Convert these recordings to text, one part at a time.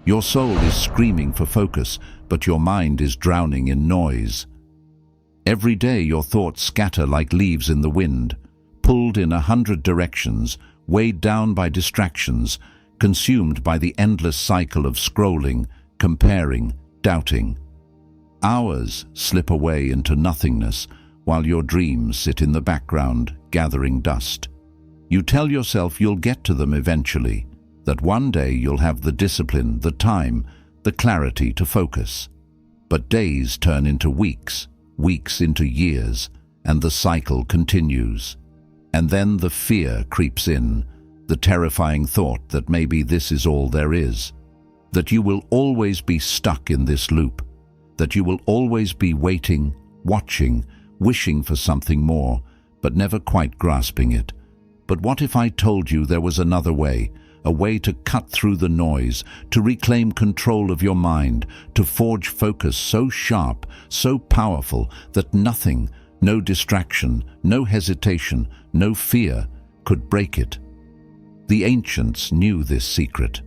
Your soul is screaming for focus, but your mind is drowning in noise. Every day your thoughts scatter like leaves in the wind, pulled in 100 directions, weighed down by distractions, consumed by the endless cycle of scrolling, comparing, doubting. Hours slip away into nothingness while your dreams sit in the background, gathering dust. You tell yourself you'll get to them eventually, that one day you'll have the discipline, the time, the clarity to focus. But days turn into weeks, weeks into years, and the cycle continues. And then the fear creeps in, the terrifying thought that maybe this is all there is, that you will always be stuck in this loop, that you will always be waiting, watching, wishing for something more, but never quite grasping it. But what if I told you there was another way, a way to cut through the noise, to reclaim control of your mind, to forge focus so sharp, so powerful that nothing, no distraction, no hesitation, no fear could break it? The ancients knew this secret.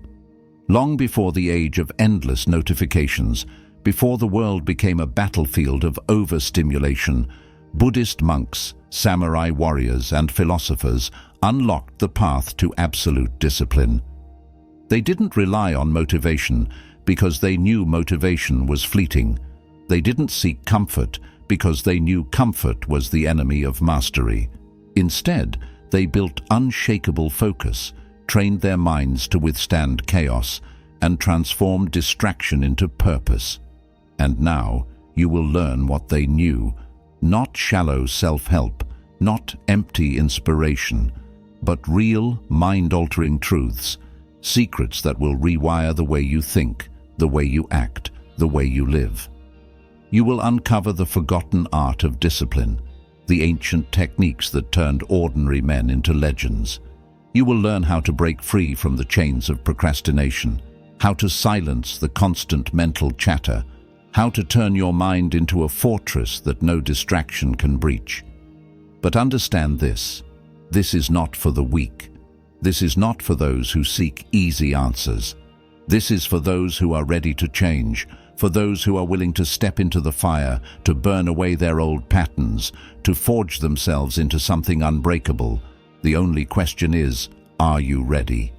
Long before the age of endless notifications, before the world became a battlefield of overstimulation, Buddhist monks, samurai warriors, and philosophers unlocked the path to absolute discipline. They didn't rely on motivation because they knew motivation was fleeting. They didn't seek comfort because they knew comfort was the enemy of mastery. Instead, they built unshakable focus, trained their minds to withstand chaos, and transformed distraction into purpose. And now you will learn what they knew, not shallow self-help, not empty inspiration, but real, mind-altering truths, secrets that will rewire the way you think, the way you act, the way you live. You will uncover the forgotten art of discipline, the ancient techniques that turned ordinary men into legends. You will learn how to break free from the chains of procrastination, how to silence the constant mental chatter, how to turn your mind into a fortress that no distraction can breach. But understand this. This is not for the weak. This is not for those who seek easy answers. This is for those who are ready to change, for those who are willing to step into the fire, to burn away their old patterns, to forge themselves into something unbreakable. The only question is, are you ready?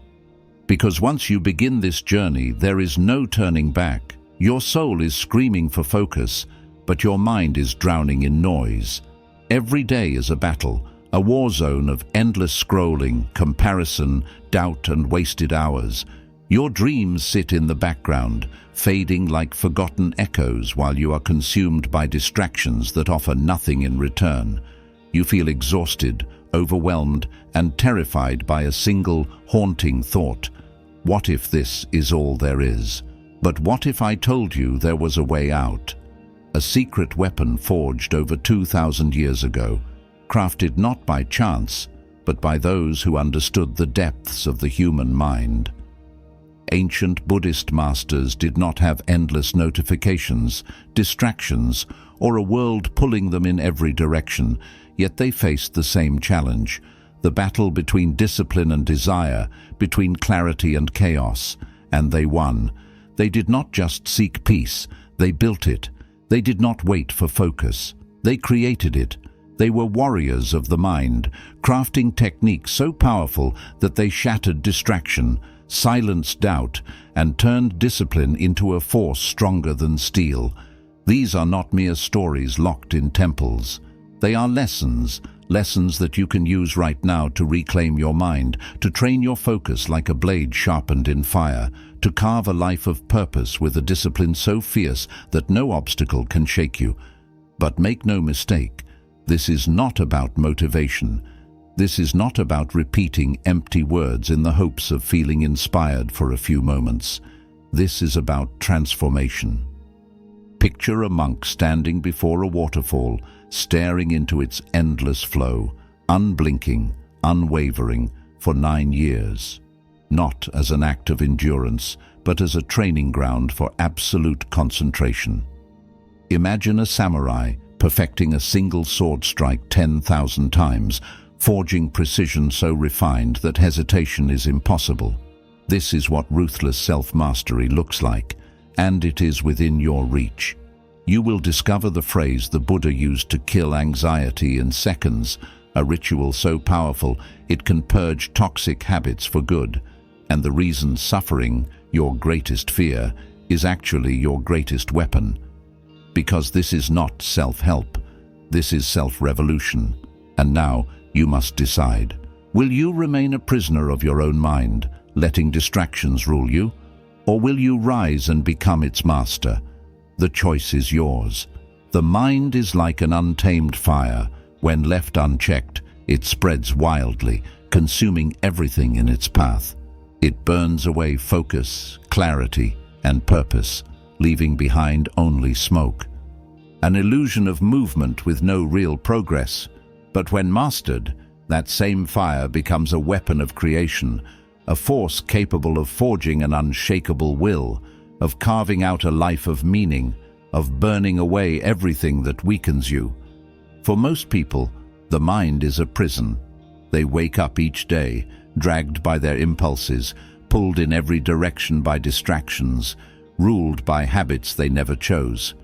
Because once you begin this journey, there is no turning back. Your soul is screaming for focus, but your mind is drowning in noise. Every day is a battle, a war zone of endless scrolling, comparison, doubt, and wasted hours. Your dreams sit in the background, fading like forgotten echoes while you are consumed by distractions that offer nothing in return. You feel exhausted, overwhelmed, and terrified by a single haunting thought. What if this is all there is? But what if I told you there was a way out? A secret weapon forged over 2,000 years ago, crafted not by chance, but by those who understood the depths of the human mind. Ancient Buddhist masters did not have endless notifications, distractions, or a world pulling them in every direction, yet they faced the same challenge, the battle between discipline and desire, between clarity and chaos, and they won. They did not just seek peace, they built it. They did not wait for focus, they created it. They were warriors of the mind, crafting techniques so powerful that they shattered distraction, silenced doubt, and turned discipline into a force stronger than steel. These are not mere stories locked in temples. They are lessons that you can use right now to reclaim your mind, to train your focus like a blade sharpened in fire, to carve a life of purpose with a discipline so fierce that no obstacle can shake you. But make no mistake, this is not about motivation. This is not about repeating empty words in the hopes of feeling inspired for a few moments. This is about transformation. Picture a monk standing before a waterfall, staring into its endless flow, unblinking, unwavering, for 9 years. Not as an act of endurance, but as a training ground for absolute concentration. Imagine a samurai perfecting a single sword strike 10,000 times, forging precision so refined that hesitation is impossible. This is what ruthless self-mastery looks like, and it is within your reach. You will discover the phrase the Buddha used to kill anxiety in seconds, a ritual so powerful it can purge toxic habits for good, and the reason suffering, your greatest fear, is actually your greatest weapon. Because this is not self-help, this is self-revolution. And now you must decide. Will you remain a prisoner of your own mind, letting distractions rule you? Or will you rise and become its master? The choice is yours. The mind is like an untamed fire. When left unchecked, it spreads wildly, consuming everything in its path. It burns away focus, clarity, and purpose, leaving behind only smoke. An illusion of movement with no real progress. But when mastered, that same fire becomes a weapon of creation, a force capable of forging an unshakable will, of carving out a life of meaning, of burning away everything that weakens you. For most people, the mind is a prison. They wake up each day, dragged by their impulses, pulled in every direction by distractions, ruled by habits they never chose.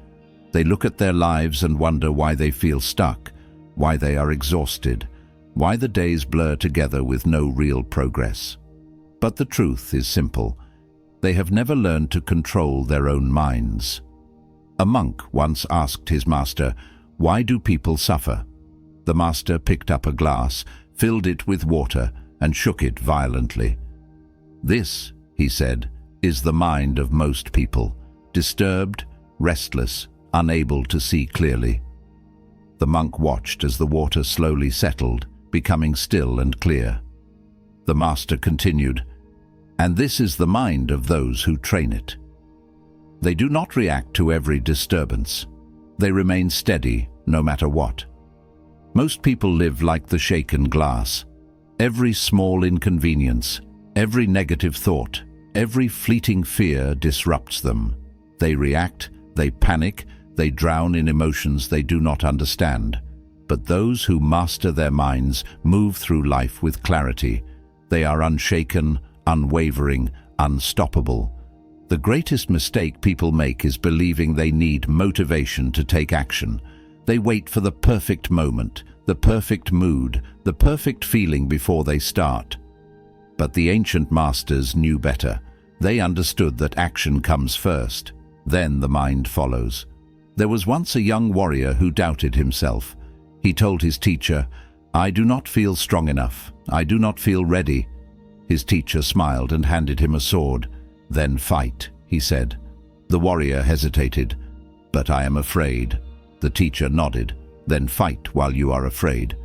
They look at their lives and wonder why they feel stuck, why they are exhausted, why the days blur together with no real progress. But the truth is simple. They have never learned to control their own minds. A monk once asked his master, "Why do people suffer?" The master picked up a glass, filled it with water, and shook it violently. "This," he said, "is the mind of most people, disturbed, restless, unable to see clearly." The monk watched as the water slowly settled, becoming still and clear. The master continued, "And this is the mind of those who train it. They do not react to every disturbance. They remain steady, no matter what. Most people live like the shaken glass. Every small inconvenience, every negative thought, every fleeting fear disrupts them. They react, they panic, they drown in emotions they do not understand. But those who master their minds move through life with clarity. They are unshaken, unwavering, unstoppable. The greatest mistake people make is believing they need motivation to take action. They wait for the perfect moment, the perfect mood, the perfect feeling before they start. But the ancient masters knew better. They understood that action comes first, then the mind follows. There was once a young warrior who doubted himself. He told his teacher, "I do not feel strong enough. I do not feel ready." His teacher smiled and handed him a sword. "Then fight," he said. The warrior hesitated. "But I am afraid." The teacher nodded. "Then fight while you are afraid."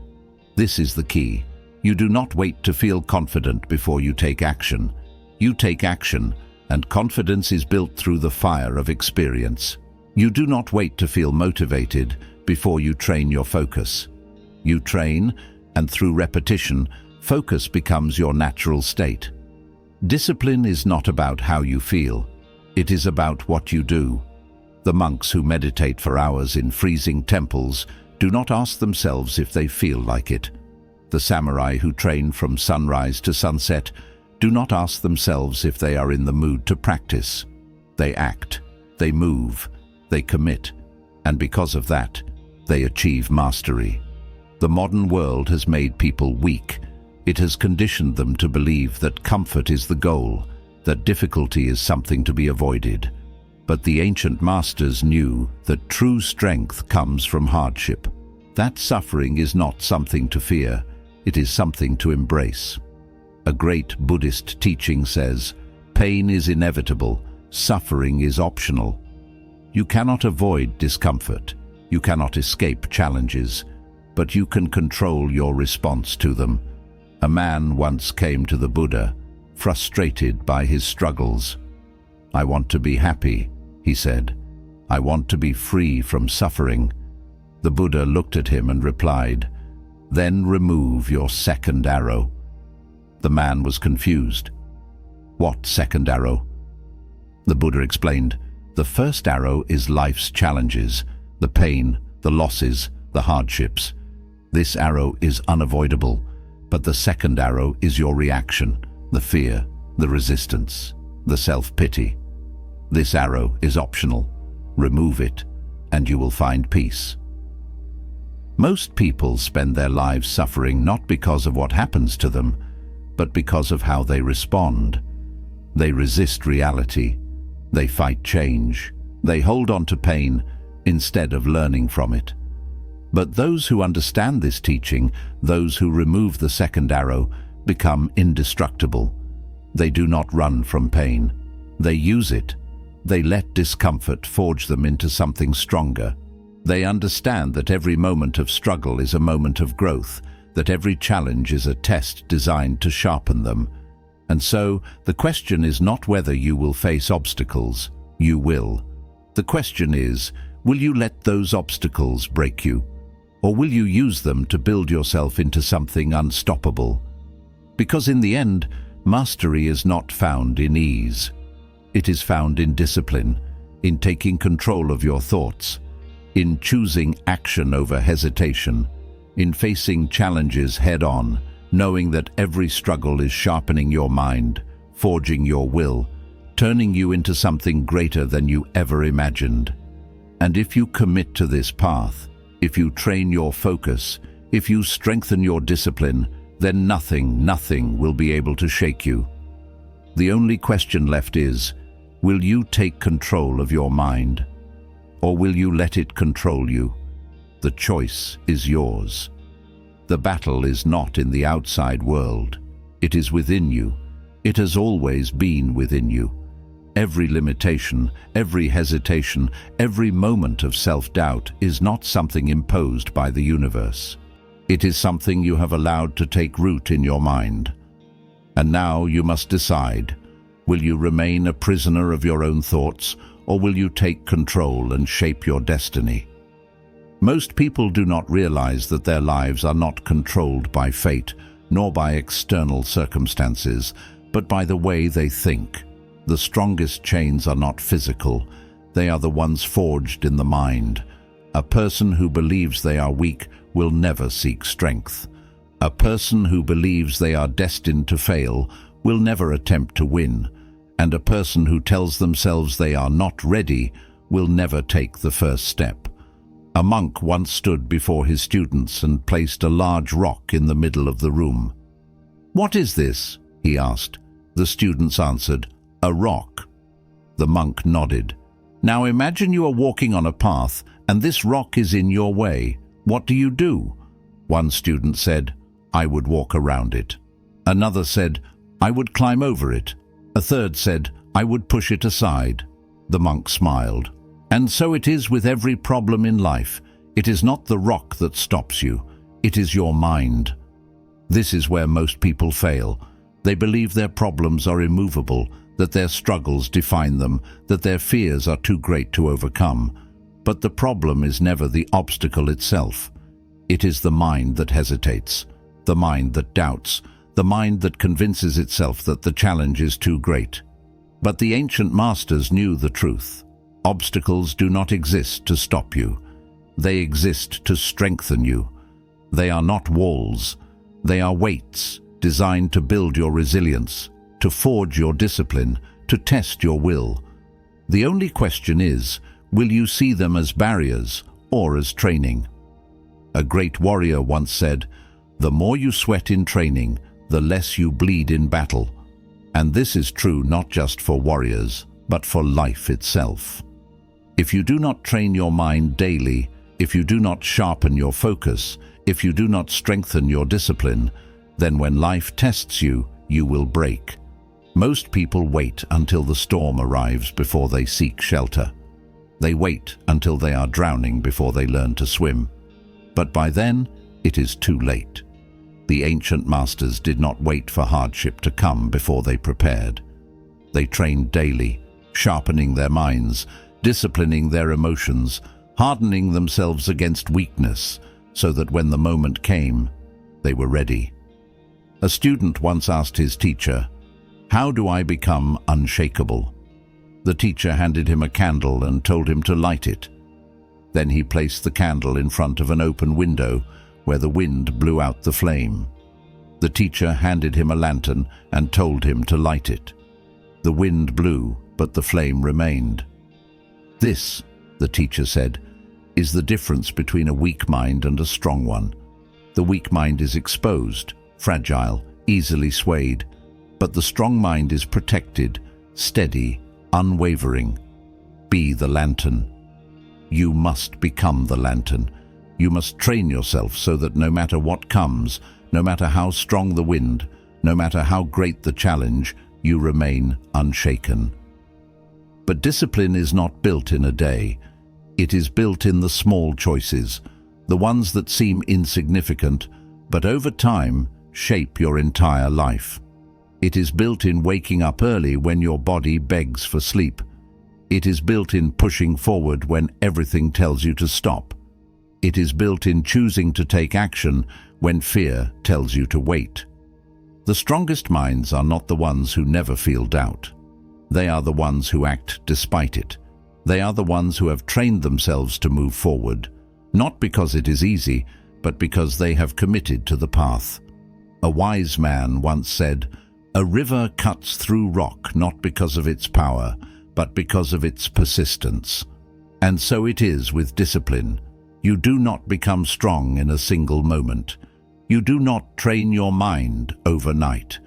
This is the key. You do not wait to feel confident before you take action. You take action, and confidence is built through the fire of experience. You do not wait to feel motivated before you train your focus. You train, and through repetition, focus becomes your natural state. Discipline is not about how you feel. It is about what you do. The monks who meditate for hours in freezing temples do not ask themselves if they feel like it. The samurai who train from sunrise to sunset do not ask themselves if they are in the mood to practice. They act, they move, they commit, and because of that, they achieve mastery. The modern world has made people weak. It has conditioned them to believe that comfort is the goal, that difficulty is something to be avoided. But the ancient masters knew that true strength comes from hardship. That suffering is not something to fear, it is something to embrace. A great Buddhist teaching says, "Pain is inevitable, suffering is optional." You cannot avoid discomfort, you cannot escape challenges, but you can control your response to them. A man once came to the Buddha, frustrated by his struggles. "I want to be happy," he said. "I want to be free from suffering." The Buddha looked at him and replied, "Then remove your second arrow." The man was confused. "What second arrow?" The Buddha explained, "The first arrow is life's challenges, the pain, the losses, the hardships. This arrow is unavoidable, but the second arrow is your reaction, the fear, the resistance, the self-pity. This arrow is optional. Remove it, and you will find peace. Most people spend their lives suffering not because of what happens to them, but because of how they respond. They resist reality. They fight change. They hold on to pain instead of learning from it. But those who understand this teaching, those who remove the second arrow, become indestructible. They do not run from pain. They use it. They let discomfort forge them into something stronger. They understand that every moment of struggle is a moment of growth, that every challenge is a test designed to sharpen them. And so, the question is not whether you will face obstacles. You will. The question is, will you let those obstacles break you? Or will you use them to build yourself into something unstoppable? Because in the end, mastery is not found in ease. It is found in discipline, in taking control of your thoughts, in choosing action over hesitation, in facing challenges head-on, knowing that every struggle is sharpening your mind, forging your will, turning you into something greater than you ever imagined. And if you commit to this path, if you train your focus, if you strengthen your discipline, then nothing will be able to shake you. The only question left is, will you take control of your mind? Or will you let it control you? The choice is yours. The battle is not in the outside world. It is within you. It has always been within you. Every limitation, every hesitation, every moment of self-doubt is not something imposed by the universe. It is something you have allowed to take root in your mind. And now you must decide, will you remain a prisoner of your own thoughts, or will you take control and shape your destiny? Most people do not realize that their lives are not controlled by fate, nor by external circumstances, but by the way they think. The strongest chains are not physical, they are the ones forged in the mind. A person who believes they are weak will never seek strength. A person who believes they are destined to fail will never attempt to win. And a person who tells themselves they are not ready will never take the first step. A monk once stood before his students and placed a large rock in the middle of the room. "What is this?" he asked. The students answered, "A rock." The monk nodded. "Now imagine you are walking on a path and this rock is in your way. What do you do?" One student said, "I would walk around it." Another said, "I would climb over it." A third said, "I would push it aside." The monk smiled. And so it is with every problem in life. It is not the rock that stops you. It is your mind. This is where most people fail. They believe their problems are immovable, that their struggles define them, that their fears are too great to overcome. But the problem is never the obstacle itself. It is the mind that hesitates, the mind that doubts, the mind that convinces itself that the challenge is too great. But the ancient masters knew the truth. Obstacles do not exist to stop you. They exist to strengthen you. They are not walls. They are weights designed to build your resilience, to forge your discipline, to test your will. The only question is, will you see them as barriers or as training? A great warrior once said, "The more you sweat in training, the less you bleed in battle." And this is true not just for warriors, but for life itself. If you do not train your mind daily, if you do not sharpen your focus, if you do not strengthen your discipline, then when life tests you, you will break. Most people wait until the storm arrives before they seek shelter. They wait until they are drowning before they learn to swim. But by then, it is too late. The ancient masters did not wait for hardship to come before they prepared. They trained daily, sharpening their minds, disciplining their emotions, hardening themselves against weakness, so that when the moment came, they were ready. A student once asked his teacher, "How do I become unshakable?" The teacher handed him a candle and told him to light it. Then he placed the candle in front of an open window where the wind blew out the flame. The teacher handed him a lantern and told him to light it. The wind blew, but the flame remained. "This," the teacher said, "is the difference between a weak mind and a strong one. The weak mind is exposed, fragile, easily swayed, but the strong mind is protected, steady, unwavering. Be the lantern. You must become the lantern. You must train yourself so that no matter what comes, no matter how strong the wind, no matter how great the challenge, you remain unshaken." But discipline is not built in a day. It is built in the small choices, the ones that seem insignificant, but over time shape your entire life. It is built in waking up early when your body begs for sleep. It is built in pushing forward when everything tells you to stop. It is built in choosing to take action when fear tells you to wait. The strongest minds are not the ones who never feel doubt. They are the ones who act despite it. They are the ones who have trained themselves to move forward, not because it is easy, but because they have committed to the path. A wise man once said, "A river cuts through rock not because of its power, but because of its persistence." And so it is with discipline. You do not become strong in a single moment. You do not train your mind overnight.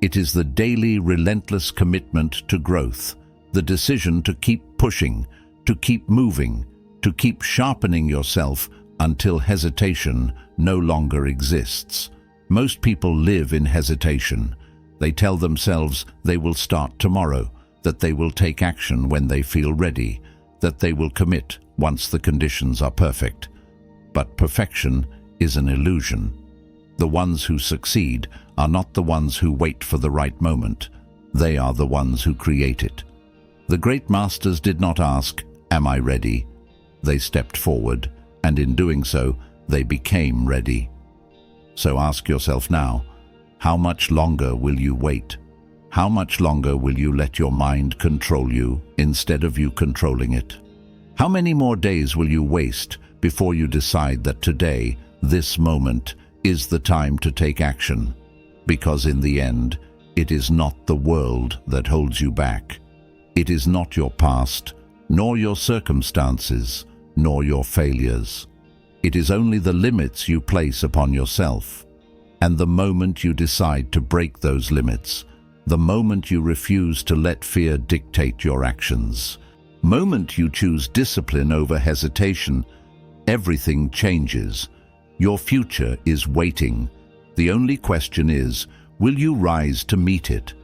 It is the daily, relentless commitment to growth, the decision to keep pushing, to keep moving, to keep sharpening yourself until hesitation no longer exists. Most people live in hesitation. They tell themselves they will start tomorrow, that they will take action when they feel ready, that they will commit once the conditions are perfect. But perfection is an illusion. The ones who succeed are not the ones who wait for the right moment. They are the ones who create it. The great masters did not ask, "Am I ready?" They stepped forward, and in doing so, they became ready. So ask yourself now, how much longer will you wait? How much longer will you let your mind control you instead of you controlling it? How many more days will you waste before you decide that today, this moment, is the time to take action? Because in the end, it is not the world that holds you back. It is not your past, nor your circumstances, nor your failures. It is only the limits you place upon yourself. And the moment you decide to break those limits, the moment you refuse to let fear dictate your actions, moment you choose discipline over hesitation, everything changes. Your future is waiting. The only question is, will you rise to meet it?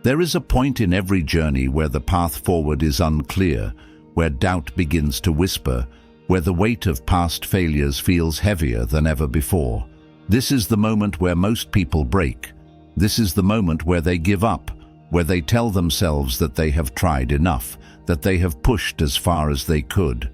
There is a point in every journey where the path forward is unclear, where doubt begins to whisper, where the weight of past failures feels heavier than ever before. This is the moment where most people break. This is the moment where they give up, where they tell themselves that they have tried enough, that they have pushed as far as they could.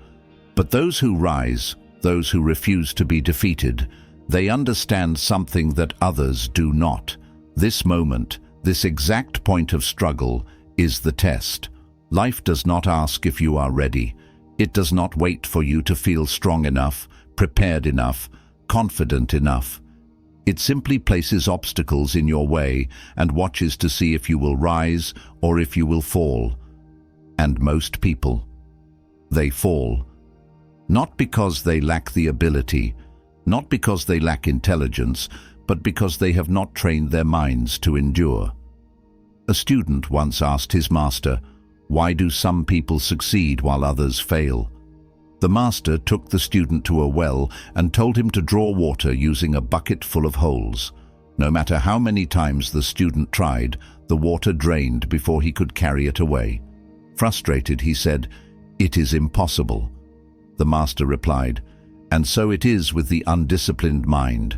But those who rise, those who refuse to be defeated, they understand something that others do not. This moment, this exact point of struggle, is the test. Life does not ask if you are ready. It does not wait for you to feel strong enough, prepared enough, confident enough. It simply places obstacles in your way and watches to see if you will rise or if you will fall. And most people, they fall. Not because they lack the ability, not because they lack intelligence, but because they have not trained their minds to endure. A student once asked his master, "Why do some people succeed while others fail?" The master took the student to a well and told him to draw water using a bucket full of holes. No matter how many times the student tried, the water drained before he could carry it away. Frustrated, he said, "It is impossible." The master replied, "And so it is with the undisciplined mind.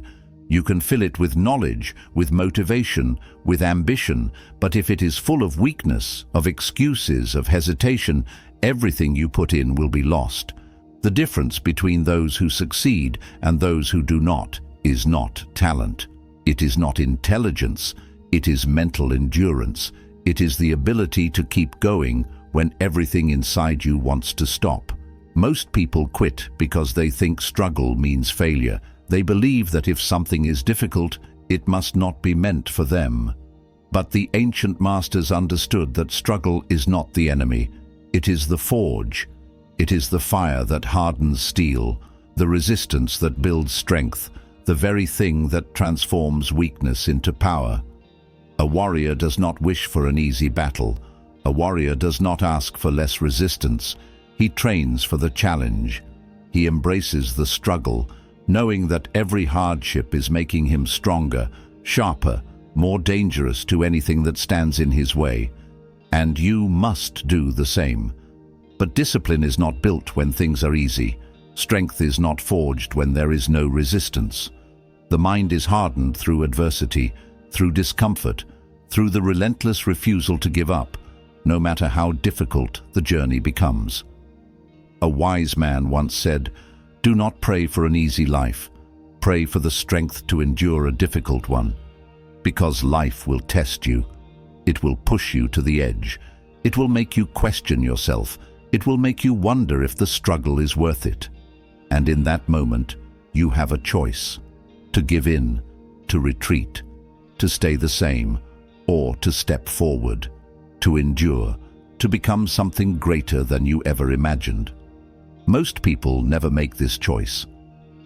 You can fill it with knowledge, with motivation, with ambition, but if it is full of weakness, of excuses, of hesitation, everything you put in will be lost. The difference between those who succeed and those who do not is not talent. It is not intelligence. It is mental endurance. It is the ability to keep going when everything inside you wants to stop. Most people quit because they think struggle means failure. They believe that if something is difficult, It must not be meant for them. But the ancient masters understood that struggle is not the enemy. It is the forge. It is the fire that hardens steel, the resistance that builds strength, the very thing that transforms weakness into power. A warrior does not wish for an easy battle. A warrior does not ask for less resistance. He trains for the challenge. He embraces the struggle, knowing that every hardship is making him stronger, sharper, more dangerous to anything that stands in his way. And you must do the same. But discipline is not built when things are easy. Strength is not forged when there is no resistance. The mind is hardened through adversity, through discomfort, through the relentless refusal to give up, no matter how difficult the journey becomes. A wise man once said, "Do not pray for an easy life. Pray for the strength to endure a difficult one. Because life will test you. It will push you to the edge. It will make you question yourself. It will make you wonder if the struggle is worth it. And in that moment, you have a choice: to give in, to retreat, to stay the same, or to step forward, to endure, to become something greater than you ever imagined." Most people never make this choice.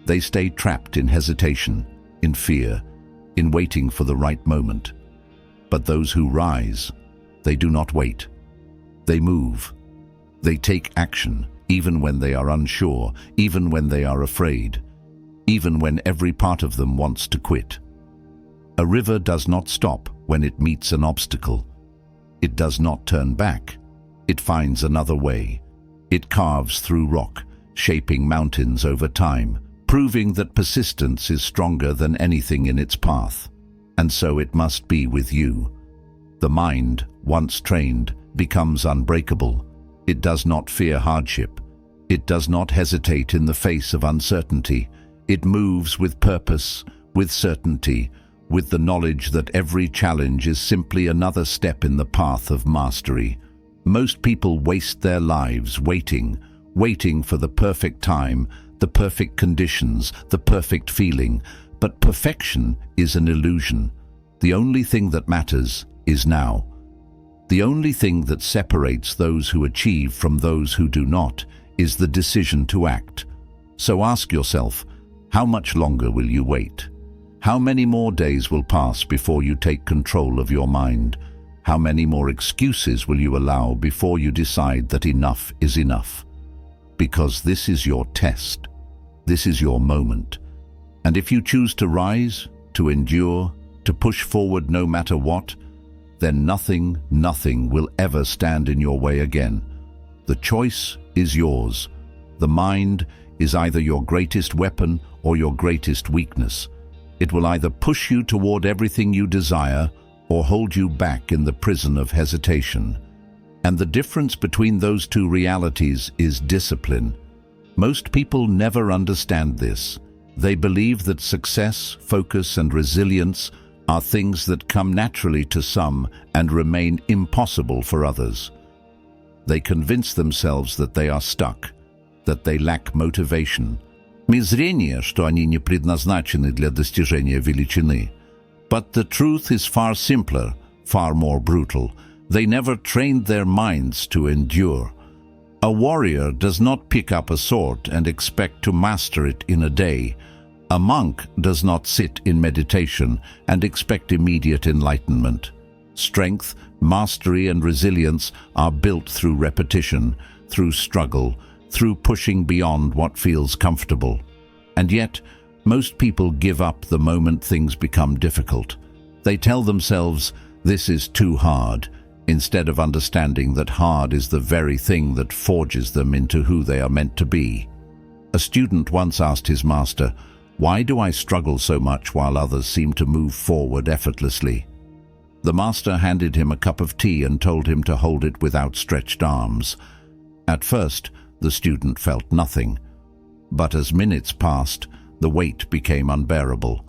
They stay trapped in hesitation, in fear, in waiting for the right moment. But those who rise, they do not wait. They move. They take action, even when they are unsure, even when they are afraid, even when every part of them wants to quit. A river does not stop when it meets an obstacle. It does not turn back. It finds another way. It carves through rock, shaping mountains over time, proving that persistence is stronger than anything in its path. And so it must be with you. The mind, once trained, becomes unbreakable. It does not fear hardship. It does not hesitate in the face of uncertainty. It moves with purpose, with certainty, with the knowledge that every challenge is simply another step in the path of mastery. Most people waste their lives waiting for the perfect time, the perfect conditions, the perfect feeling. But perfection is an illusion. The only thing that matters is now. The only thing that separates those who achieve from those who do not is the decision to act. So ask yourself, how much longer will you wait? How many more days will pass before you take control of your mind? How many more excuses will you allow before you decide that enough is enough? Because this is your test. This is your moment. And if you choose to rise, to endure, to push forward no matter what, then nothing will ever stand in your way again. The choice is yours. The mind is either your greatest weapon or your greatest weakness. It will either push you toward everything you desire or hold you back in the prison of hesitation. And the difference between those two realities is discipline. Most people never understand this. They believe that success, focus, and resilience are things that come naturally to some and remain impossible for others. They convince themselves that they are stuck, that they lack motivation. Мизрение, что они не предназначены для достижения величины. But the truth is far simpler, far more brutal. They never trained their minds to endure. A warrior does not pick up a sword and expect to master it in a day. A monk does not sit in meditation and expect immediate enlightenment. Strength, mastery, and resilience are built through repetition, through struggle, through pushing beyond what feels comfortable. And yet, most people give up the moment things become difficult. They tell themselves, "This is too hard," instead of understanding that hard is the very thing that forges them into who they are meant to be. A student once asked his master, "Why do I struggle so much while others seem to move forward effortlessly?" The master handed him a cup of tea and told him to hold it with outstretched arms. At first, the student felt nothing. But as minutes passed, the weight became unbearable.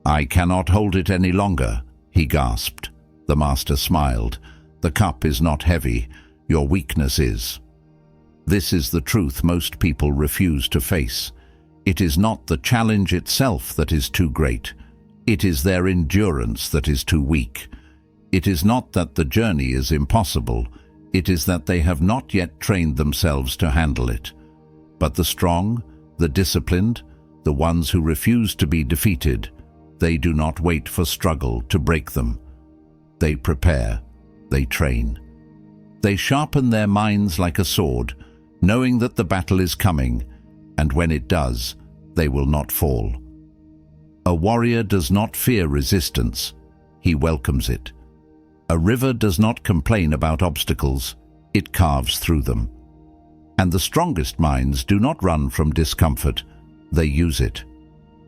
"I cannot hold it any longer," he gasped. The master smiled. "The cup is not heavy. Your weakness is." This is the truth most people refuse to face. It is not the challenge itself that is too great. It is their endurance that is too weak. It is not that the journey is impossible, it is that they have not yet trained themselves to handle it. But the strong, the disciplined, the ones who refuse to be defeated, they do not wait for struggle to break them. They prepare, they train. They sharpen their minds like a sword, knowing that the battle is coming, and when it does, they will not fall. A warrior does not fear resistance, he welcomes it. A river does not complain about obstacles, it carves through them. And the strongest minds do not run from discomfort, they use it.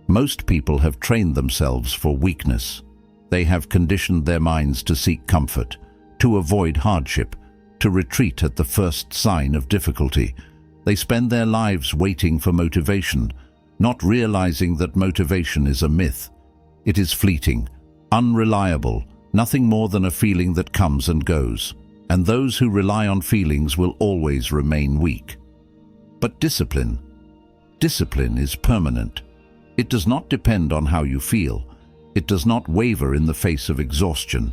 Most people have trained themselves for weakness. They have conditioned their minds to seek comfort, to avoid hardship, to retreat at the first sign of difficulty. They spend their lives waiting for motivation, not realizing that motivation is a myth. It is fleeting, unreliable, nothing more than a feeling that comes and goes. And those who rely on feelings will always remain weak. But discipline is permanent. It does not depend on how you feel. It does not waver in the face of exhaustion.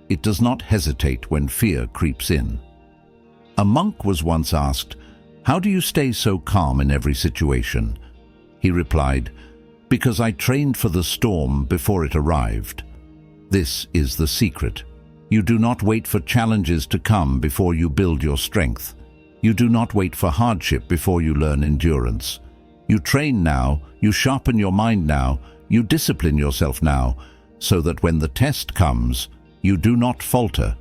It does not hesitate when fear creeps in. A monk was once asked, "How do you stay so calm in every situation?" He replied, "Because I trained for the storm before it arrived." This is the secret. You do not wait for challenges to come before you build your strength. You do not wait for hardship before you learn endurance. You train now, you sharpen your mind now, you discipline yourself now, so that when the test comes, you do not falter.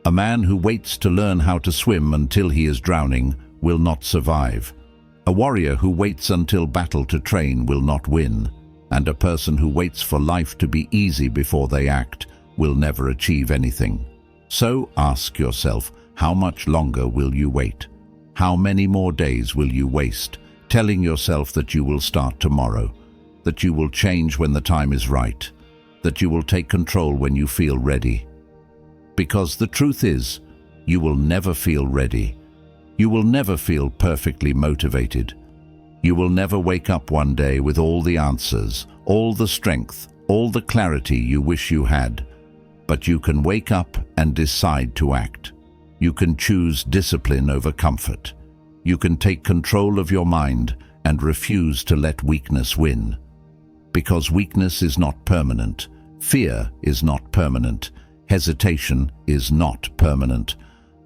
A man who waits to learn how to swim until he is drowning will not survive. A warrior who waits until battle to train will not win. And a person who waits for life to be easy before they act will never achieve anything. So ask yourself, how much longer will you wait? How many more days will you waste, telling yourself that you will start tomorrow, that you will change when the time is right, that you will take control when you feel ready? Because the truth is, you will never feel ready. You will never feel perfectly motivated. You will never wake up one day with all the answers, all the strength, all the clarity you wish you had. But you can wake up and decide to act. You can choose discipline over comfort. You can take control of your mind and refuse to let weakness win. Because weakness is not permanent. Fear is not permanent. Hesitation is not permanent.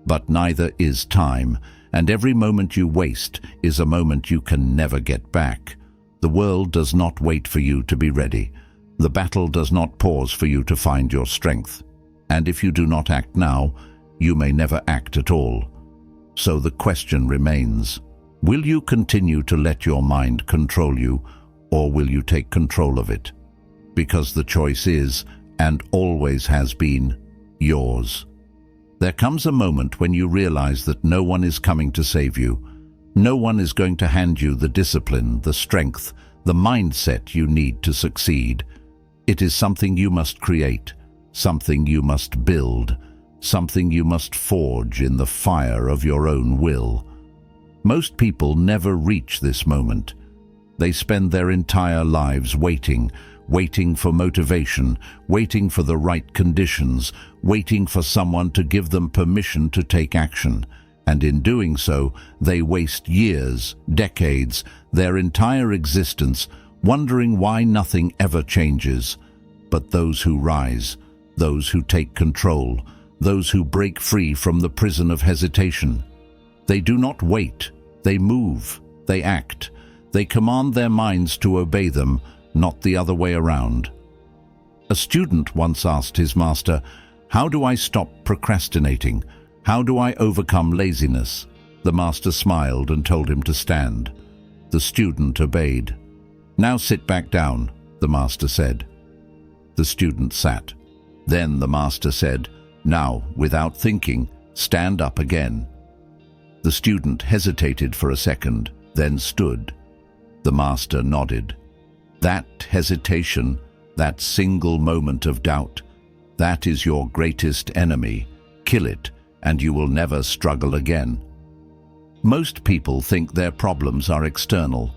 But neither is time, and every moment you waste is a moment you can never get back. The world does not wait for you to be ready. The battle does not pause for you to find your strength. And if you do not act now, you may never act at all. So the question remains, will you continue to let your mind control you, or will you take control of it? Because the choice is, and always has been, yours. There comes a moment when you realize that no one is coming to save you. No one is going to hand you the discipline, the strength, the mindset you need to succeed. It is something you must create, something you must build, something you must forge in the fire of your own will. Most people never reach this moment. They spend their entire lives waiting for motivation, waiting for the right conditions, waiting for someone to give them permission to take action. And in doing so, they waste years, decades, their entire existence, wondering why nothing ever changes. But those who rise, those who take control, those who break free from the prison of hesitation, they do not wait, they move, they act, they command their minds to obey them, not the other way around. A student once asked his master, "How do I stop procrastinating? How do I overcome laziness?" The master smiled and told him to stand. The student obeyed. "Now sit back down," the master said. The student sat. Then the master said, "Now, without thinking, stand up again." The student hesitated for a second, then stood. The master nodded. That hesitation, that single moment of doubt, that is your greatest enemy. Kill it, and you will never struggle again. Most people think their problems are external.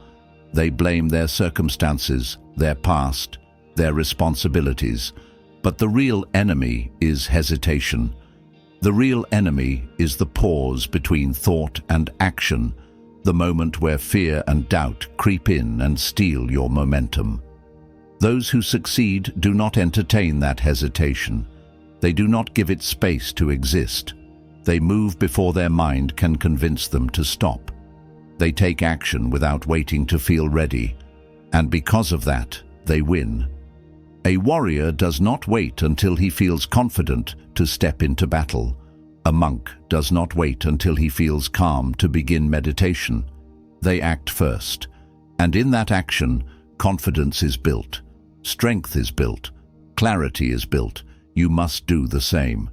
They blame their circumstances, their past, their responsibilities. But the real enemy is hesitation. The real enemy is the pause between thought and action, the moment where fear and doubt creep in and steal your momentum. Those who succeed do not entertain that hesitation. They do not give it space to exist. They move before their mind can convince them to stop. They take action without waiting to feel ready, and because of that, they win. A warrior does not wait until he feels confident to step into battle. A monk does not wait until he feels calm to begin meditation. They act first, and in that action, confidence is built, strength is built, clarity is built. You must do the same.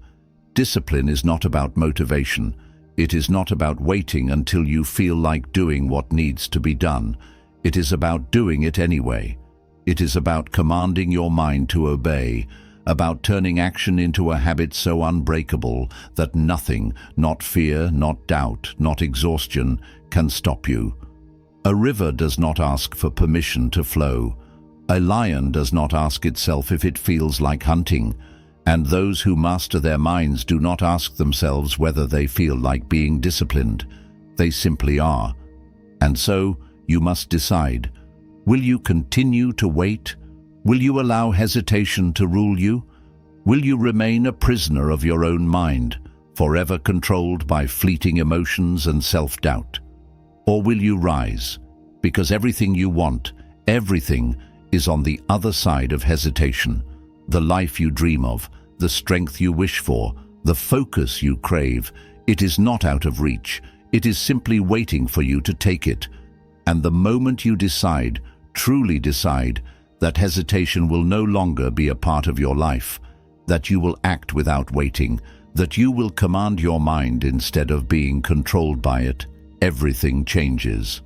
Discipline is not about motivation. It is not about waiting until you feel like doing what needs to be done. It is about doing it anyway. It is about commanding your mind to obey, about turning action into a habit so unbreakable that nothing, not fear, not doubt, not exhaustion, can stop you. A river does not ask for permission to flow. A lion does not ask itself if it feels like hunting. And those who master their minds do not ask themselves whether they feel like being disciplined. They simply are. And so, you must decide. Will you continue to wait? Will you allow hesitation to rule you? Will you remain a prisoner of your own mind, forever controlled by fleeting emotions and self-doubt? Or will you rise? Because everything you want, everything, is on the other side of hesitation. The life you dream of, the strength you wish for, the focus you crave, it is not out of reach. It is simply waiting for you to take it. And the moment you decide, truly decide, that hesitation will no longer be a part of your life, that you will act without waiting, that you will command your mind instead of being controlled by it, everything changes.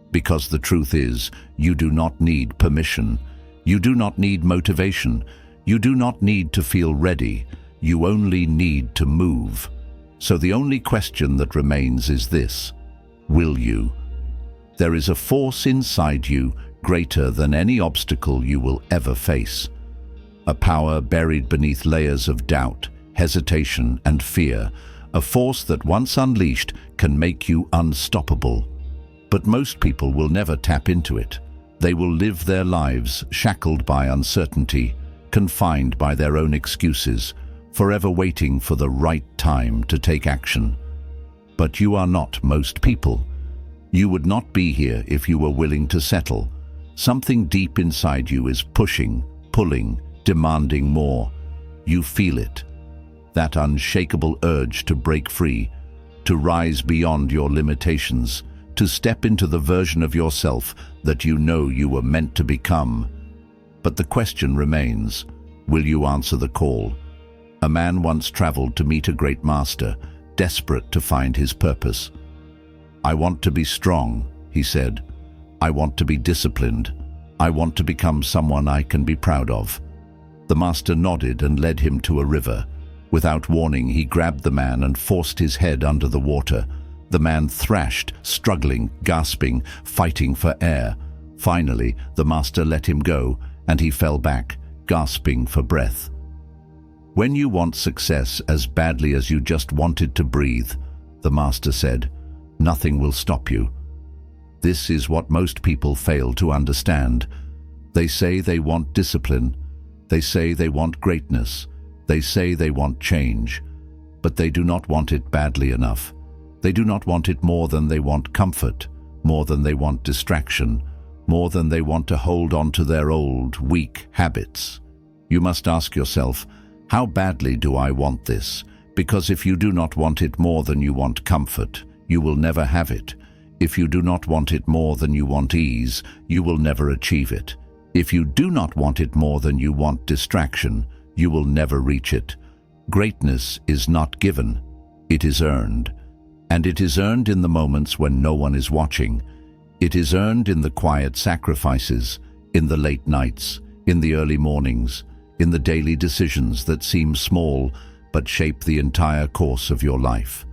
Because the truth is, you do not need permission. You do not need motivation. You do not need to feel ready. You only need to move. So the only question that remains is this: will you? There is a force inside you greater than any obstacle you will ever face. A power buried beneath layers of doubt, hesitation, and fear. A force that once unleashed can make you unstoppable. But most people will never tap into it. They will live their lives shackled by uncertainty, confined by their own excuses, forever waiting for the right time to take action. But you are not most people. You would not be here if you were willing to settle. Something deep inside you is pushing, pulling, demanding more. You feel it. That unshakable urge to break free, to rise beyond your limitations, to step into the version of yourself that you know you were meant to become. But the question remains, will you answer the call? A man once traveled to meet a great master, desperate to find his purpose. "I want to be strong," he said. "I want to be disciplined. I want to become someone I can be proud of." The master nodded and led him to a river. Without warning, he grabbed the man and forced his head under the water. The man thrashed, struggling, gasping, fighting for air. Finally, the master let him go, and he fell back, gasping for breath. "When you want success as badly as you just wanted to breathe," the master said, "nothing will stop you." This is what most people fail to understand. They say they want discipline. They say they want greatness. They say they want change. But they do not want it badly enough. They do not want it more than they want comfort, more than they want distraction, more than they want to hold on to their old, weak habits. You must ask yourself, how badly do I want this? Because if you do not want it more than you want comfort, you will never have it. If you do not want it more than you want ease, you will never achieve it. If you do not want it more than you want distraction, you will never reach it. Greatness is not given, it is earned. And it is earned in the moments when no one is watching. It is earned in the quiet sacrifices, in the late nights, in the early mornings, in the daily decisions that seem small but shape the entire course of your life.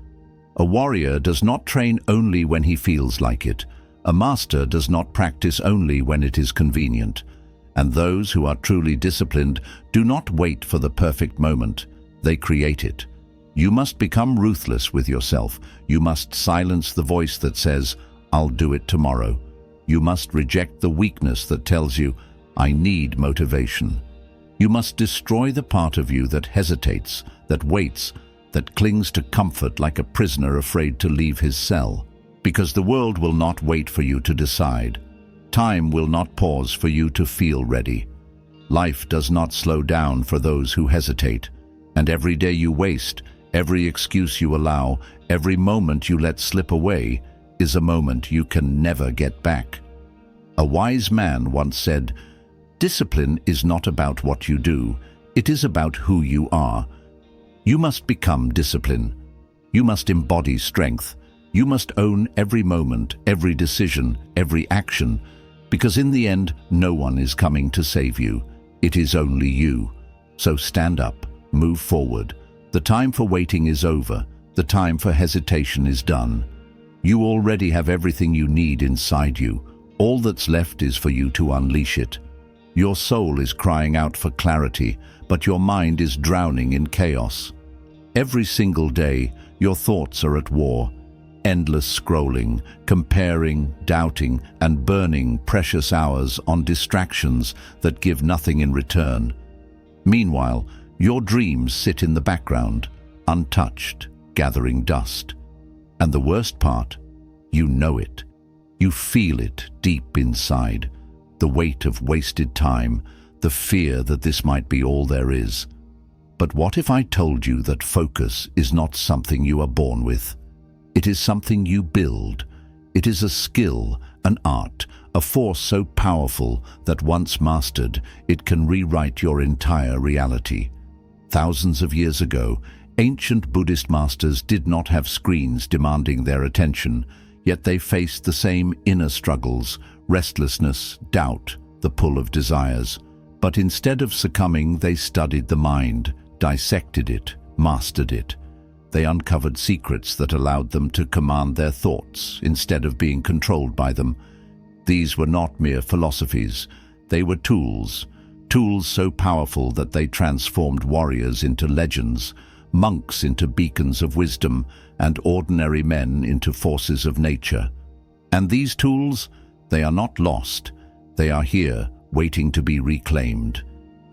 A warrior does not train only when he feels like it. A master does not practice only when it is convenient. And those who are truly disciplined do not wait for the perfect moment. They create it. You must become ruthless with yourself. You must silence the voice that says, "I'll do it tomorrow." You must reject the weakness that tells you, "I need motivation." You must destroy the part of you that hesitates, that waits, that clings to comfort like a prisoner afraid to leave his cell. Because the world will not wait for you to decide. Time will not pause for you to feel ready. Life does not slow down for those who hesitate. And every day you waste, every excuse you allow, every moment you let slip away, is a moment you can never get back. A wise man once said, "Discipline is not about what you do, it is about who you are." You must become discipline. You must embody strength. You must own every moment, every decision, every action, because in the end, no one is coming to save you. It is only you. So stand up, move forward. The time for waiting is over. The time for hesitation is done. You already have everything you need inside you. All that's left is for you to unleash it. Your soul is crying out for clarity, but your mind is drowning in chaos. Every single day, your thoughts are at war. Endless scrolling, comparing, doubting, and burning precious hours on distractions that give nothing in return. Meanwhile, your dreams sit in the background, untouched, gathering dust. And the worst part, you know it. You feel it deep inside. The weight of wasted time, the fear that this might be all there is. But what if I told you that focus is not something you are born with? It is something you build. It is a skill, an art, a force so powerful that once mastered, it can rewrite your entire reality. Thousands of years ago, ancient Buddhist masters did not have screens demanding their attention, yet they faced the same inner struggles, restlessness, doubt, the pull of desires. But instead of succumbing, they studied the mind, dissected it, mastered it. They uncovered secrets that allowed them to command their thoughts instead of being controlled by them. These were not mere philosophies. They were tools, tools so powerful that they transformed warriors into legends, monks into beacons of wisdom, and ordinary men into forces of nature. And these tools, they are not lost. They are here, waiting to be reclaimed.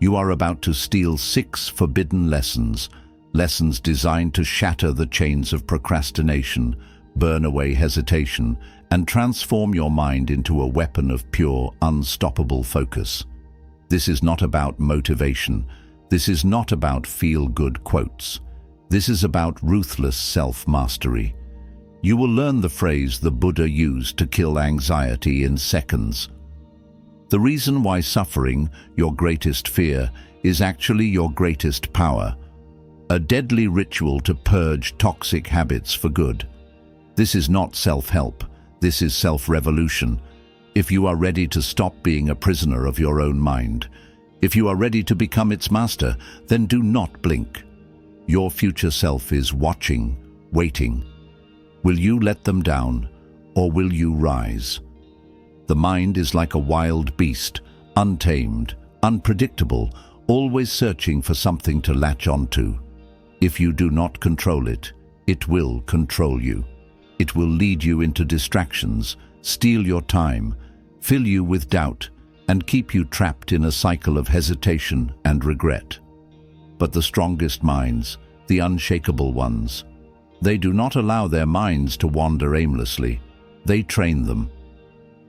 You are about to steal 6 forbidden lessons, lessons designed to shatter the chains of procrastination, burn away hesitation, and transform your mind into a weapon of pure, unstoppable focus. This is not about motivation. This is not about feel-good quotes. This is about ruthless self-mastery. You will learn the phrase the Buddha used to kill anxiety in seconds. The reason why suffering, your greatest fear, is actually your greatest power. A deadly ritual to purge toxic habits for good. This is not self-help. This is self-revolution. If you are ready to stop being a prisoner of your own mind, if you are ready to become its master, then do not blink. Your future self is watching, waiting. Will you let them down, or will you rise? The mind is like a wild beast, untamed, unpredictable, always searching for something to latch onto. If you do not control it, it will control you. It will lead you into distractions, steal your time, fill you with doubt, and keep you trapped in a cycle of hesitation and regret. But the strongest minds, the unshakable ones, they do not allow their minds to wander aimlessly. They train them.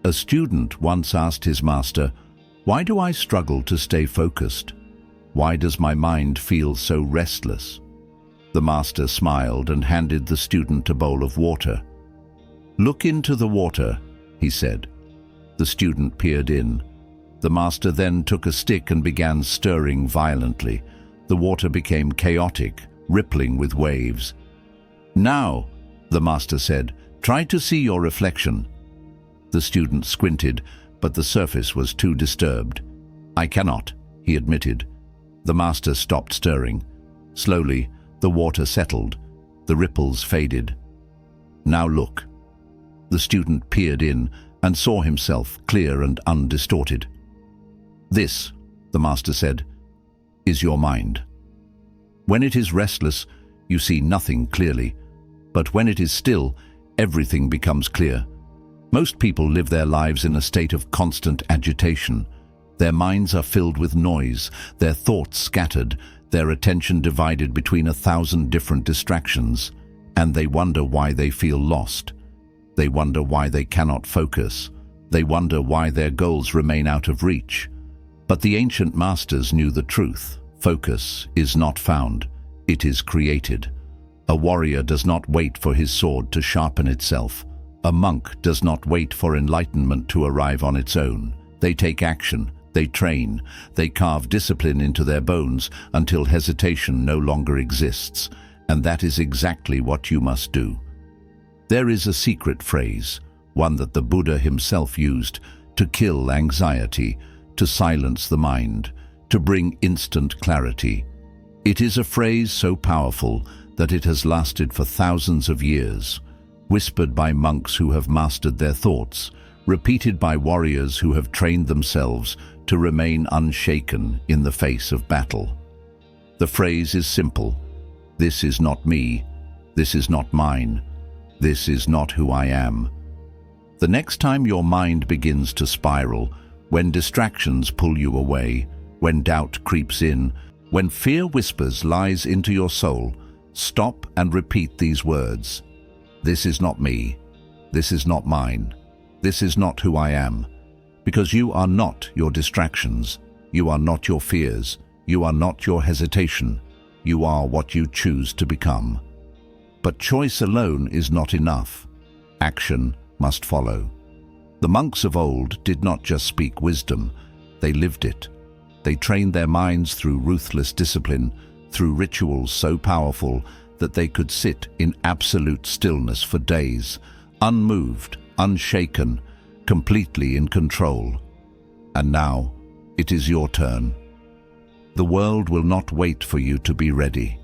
A student once asked his master, "Why do I struggle to stay focused? Why does my mind feel so restless?" The master smiled and handed the student a bowl of water. "Look into the water," he said. The student peered in. The master then took a stick and began stirring violently. The water became chaotic, rippling with waves. "Now," the master said, "try to see your reflection." The student squinted, but the surface was too disturbed. "I cannot," he admitted. The master stopped stirring. Slowly, the water settled. The ripples faded. "Now look." The student peered in and saw himself clear and undistorted. This, the master said, is your mind. When it is restless, you see nothing clearly, but when it is still, everything becomes clear. Most people live their lives in a state of constant agitation. Their minds are filled with noise, their thoughts scattered, their attention divided between 1,000 different distractions, and they wonder why they feel lost. They wonder why they cannot focus. They wonder why their goals remain out of reach. But the ancient masters knew the truth. Focus is not found, it is created. A warrior does not wait for his sword to sharpen itself. A monk does not wait for enlightenment to arrive on its own. They take action, they train, they carve discipline into their bones until hesitation no longer exists, and that is exactly what you must do. There is a secret phrase, one that the Buddha himself used, to kill anxiety, to silence the mind, to bring instant clarity. It is a phrase so powerful that it has lasted for thousands of years, whispered by monks who have mastered their thoughts, repeated by warriors who have trained themselves to remain unshaken in the face of battle. The phrase is simple. This is not me. This is not mine. This is not who I am. The next time your mind begins to spiral, when distractions pull you away, when doubt creeps in, when fear whispers lies into your soul, stop and repeat these words. This is not me. This is not mine. This is not who I am. Because you are not your distractions. You are not your fears. You are not your hesitation. You are what you choose to become. But choice alone is not enough. Action must follow. The monks of old did not just speak wisdom, they lived it. They trained their minds through ruthless discipline, through rituals so powerful that they could sit in absolute stillness for days, unmoved, unshaken, completely in control. And now, it is your turn. The world will not wait for you to be ready.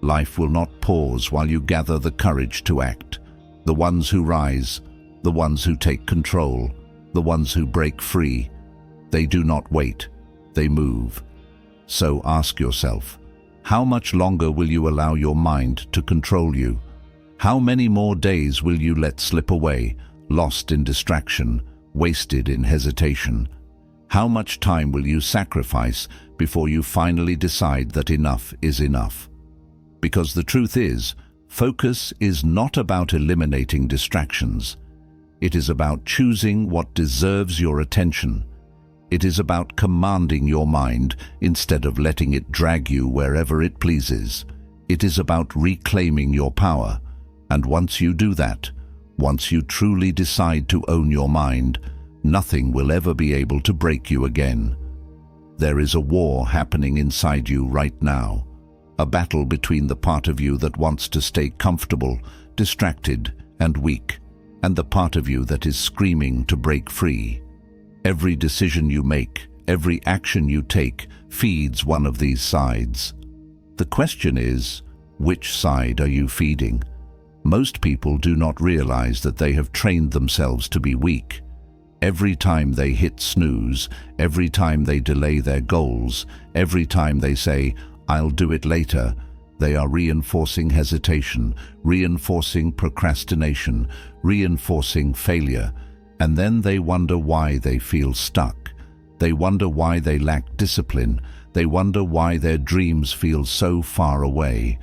Life will not pause while you gather the courage to act. The ones who rise, the ones who take control, the ones who break free, they do not wait, they move. So ask yourself, how much longer will you allow your mind to control you? How many more days will you let slip away, lost in distraction, wasted in hesitation? How much time will you sacrifice before you finally decide that enough is enough? Because the truth is, focus is not about eliminating distractions. It is about choosing what deserves your attention. It is about commanding your mind instead of letting it drag you wherever it pleases. It is about reclaiming your power. And once you do that, once you truly decide to own your mind, nothing will ever be able to break you again. There is a war happening inside you right now. A battle between the part of you that wants to stay comfortable, distracted, and weak, and the part of you that is screaming to break free. Every decision you make, every action you take, feeds one of these sides. The question is, which side are you feeding? Most people do not realize that they have trained themselves to be weak. Every time they hit snooze, every time they delay their goals, every time they say, "I'll do it later," they are reinforcing hesitation, reinforcing procrastination, reinforcing failure, and then they wonder why they feel stuck. They wonder why they lack discipline. They wonder why their dreams feel so far away.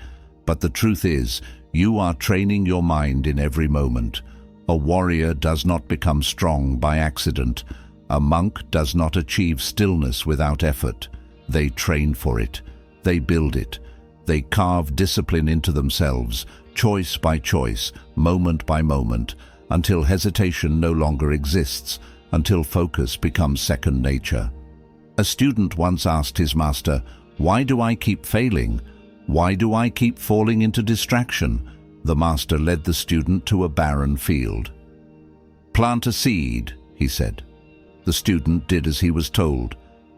But the truth is, you are training your mind in every moment. A warrior does not become strong by accident. A monk does not achieve stillness without effort. They train for it. They build it. They carve discipline into themselves, choice by choice, moment by moment, until hesitation no longer exists, until focus becomes second nature. A student once asked his master, "Why do I keep failing? Why do I keep falling into distraction?" The master led the student to a barren field. "Plant a seed," he said. The student did as he was told.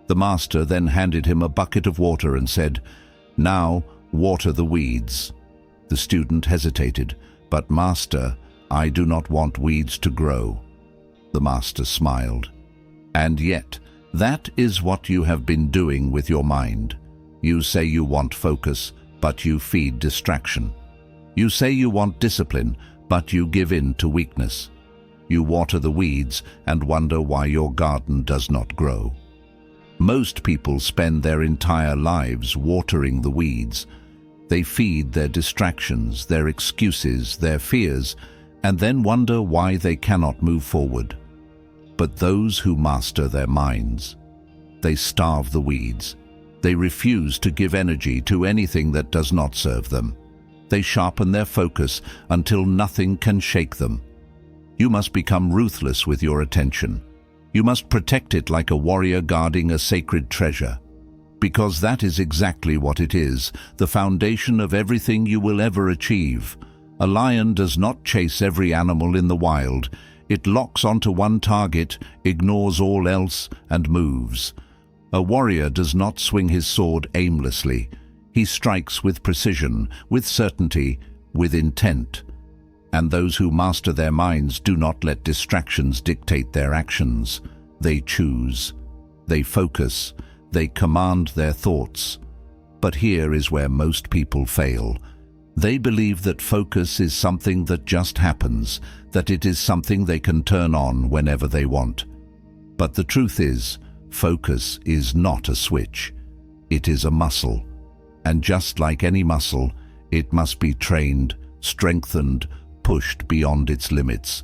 The master then handed him a bucket of water and said, "Now water the weeds." The student hesitated, "But master, I do not want weeds to grow." The master smiled. "And yet, That is what you have been doing with your mind. You say you want focus, but you feed distraction. You say you want discipline, but you give in to weakness. You water the weeds and wonder why your garden does not grow. Most people spend their entire lives watering the weeds. They feed their distractions, their excuses, their fears, and then wonder why they cannot move forward. But those who master their minds, they starve the weeds. They refuse to give energy to anything that does not serve them. They sharpen their focus until nothing can shake them. You must become ruthless with your attention. You must protect it like a warrior guarding a sacred treasure. Because that is exactly what it is, the foundation of everything you will ever achieve. A lion does not chase every animal in the wild. It locks onto one target, ignores all else, and moves. A warrior does not swing his sword aimlessly. He strikes with precision, with certainty, with intent. And those who master their minds do not let distractions dictate their actions. They choose. They focus. They command their thoughts. But here is where most people fail. They believe that focus is something that just happens, that it is something they can turn on whenever they want. But the truth is, focus is not a switch. It is a muscle. And just like any muscle, it must be trained, strengthened, pushed beyond its limits.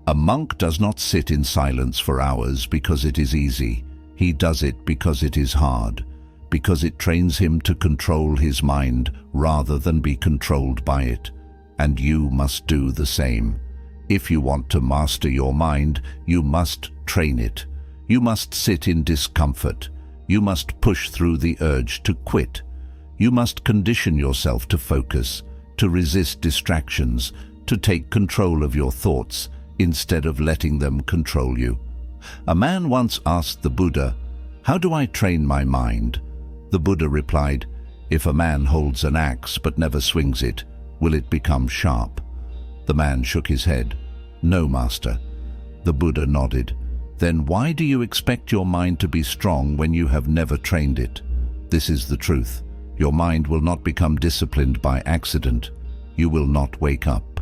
A monk does not sit in silence for hours because it is easy. He does it because it is hard, because it trains him to control his mind rather than be controlled by it. And you must do the same. If you want to master your mind, you must train it. You must sit in discomfort. You must push through the urge to quit. You must condition yourself to focus, to resist distractions, to take control of your thoughts instead of letting them control you. A man once asked the Buddha, "How do I train my mind?" The Buddha replied, "If a man holds an axe but never swings it, will it become sharp?" The man shook his head. "No, master." The Buddha nodded. "Then why do you expect your mind to be strong when you have never trained it? This is the truth. Your mind will not become disciplined by accident. You will not wake up.